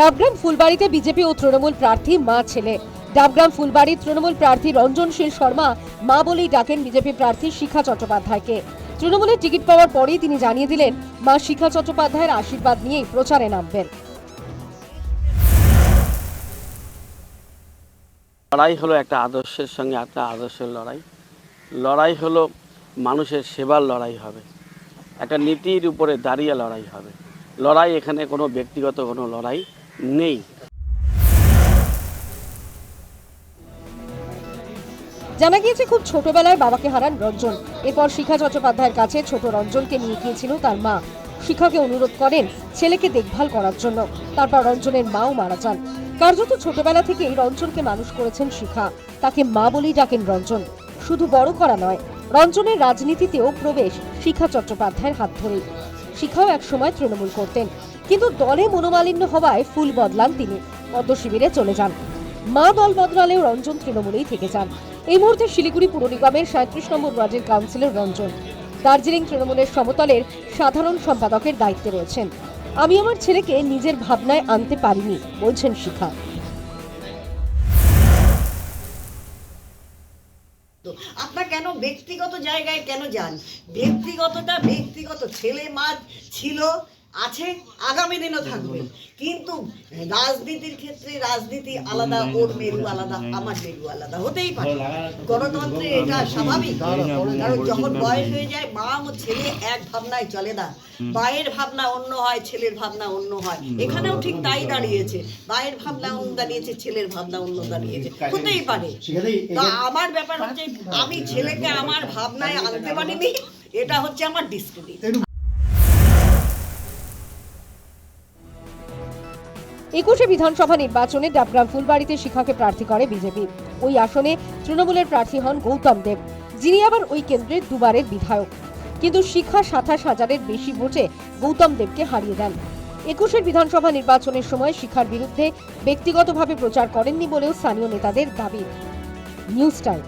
Dabgram ফুলবাড়িতে BJP ও তৃণমূল প্রার্থী মা ছেলে। ডাবগ্রাম ফুলবাড়ির তৃণমূল প্রার্থী রঞ্জনশীল শর্মা মা বলেই ডাকেন বিজেপি প্রার্থী শিখা চট্টোপাধ্যায়কে। তৃণমূলের টিকিট পাওয়ার পরেই তিনি জানিয়ে দিলেন মা শিখা চট্টোপাধ্যায়ের আশীর্বাদ নিয়েই প্রচারে নামবেন। লড়াই হলো একটা আদর্শের সঙ্গে একটা আদর্শের লড়াই হলো মানুষের সেবার লড়াই হবে, একটা নীতির উপরে দাঁড়িয়ে লড়াই হবে। লড়াই এখানে কোনো ব্যক্তিগত কোনো লড়াই নেই। জানা গিয়েছে খুব ছোটবেলায় বাবাকে হারান রঞ্জন। এরপর শিখা চট্টোপাধ্যায়ের কাছে ছোট রঞ্জনকে নিয়ে গিয়েছিল তার মা। শিখাকে অনুরোধ করেন ছেলেকে দেখভাল করার জন্য। তারপর রঞ্জনের মাও মারা যান। কার্যত ছোটবেলা থেকেই রঞ্জনকে মানুষ করেছেন শিখা। তাকে মা বলেই ডাকেন রঞ্জন। শুধু বড় করা নয়, রঞ্জনের রাজনীতিতেও প্রবেশ শিখা চট্টোপাধ্যায়ের হাত ধরেই। শিখাও একসময় তৃণমূল করতেন, কিন্তু দলে মনোমালিন্য হওয়ায় ফুল বদলান তিনি, পদ্ম শিবিরে চলে যান। মা দল বদলালেও রঞ্জন তৃণমূলেই থেকে যান। এই মুহূর্তে শিলিগুড়ি পুর নিগমের 37 নম্বর ওয়ার্ডের কাউন্সিলর রঞ্জন। দার্জিলিং তৃণমূলের সমতলের সাধারণ সম্পাদকের দায়িত্বে রয়েছেন। আমি আমার ছেলেকে নিজের ভাবনায় আনতে পারিনি বলছেন শিখা। আপনার কেন ব্যক্তিগত জায়গায় কেন যান? ব্যক্তিগতটা ব্যক্তিগত, ছেলে মা ছিল, আছে, আগামী দিনও থাকবে। কিন্তু রাজনীতির ক্ষেত্রে রাজনীতি আলাদা, ওর মেরু আলাদা, আমার মেরু আলাদা, হতেই পারে। গণতন্ত্রে এটা স্বাভাবিক। কারণ যখন বয়স হয়ে যায়, মা ও ছেলে এক ভাবনায় চলে না। মায়ের ভাবনা অন্য হয়, ছেলের ভাবনা অন্য হয়। এখানেও ঠিক তাই দাঁড়িয়েছে, মায়ের ভাবনা অন্য দাঁড়িয়েছে, ছেলের ভাবনা অন্য দাঁড়িয়েছে, হতেই পারে। তা আমার ব্যাপার হচ্ছে, আমি ছেলেকে আমার ভাবনায় আনতে পারিনি, এটা হচ্ছে আমার ডিসক্রেডিট। 21শে বিধানসভা নির্বাচনে ডাবগ্রাম ফুলবাড়িতে শিখাকে প্রার্থী করে বিজেপি। ওই আসনে তৃণমূলের প্রার্থী হন গৌতম দেব, যিনি আবার ওই কেন্দ্রের দুবারের বিধায়ক। কিন্তু শিখা 27,000-এর বেশি ভোটে গৌতম দেবকে হারিয়ে দেন। 21শের বিধানসভা নির্বাচনের সময় শিখার বিরুদ্ধে ব্যক্তিগতভাবে প্রচার করেননি বলেও স্থানীয় নেতাদের দাবি। News time.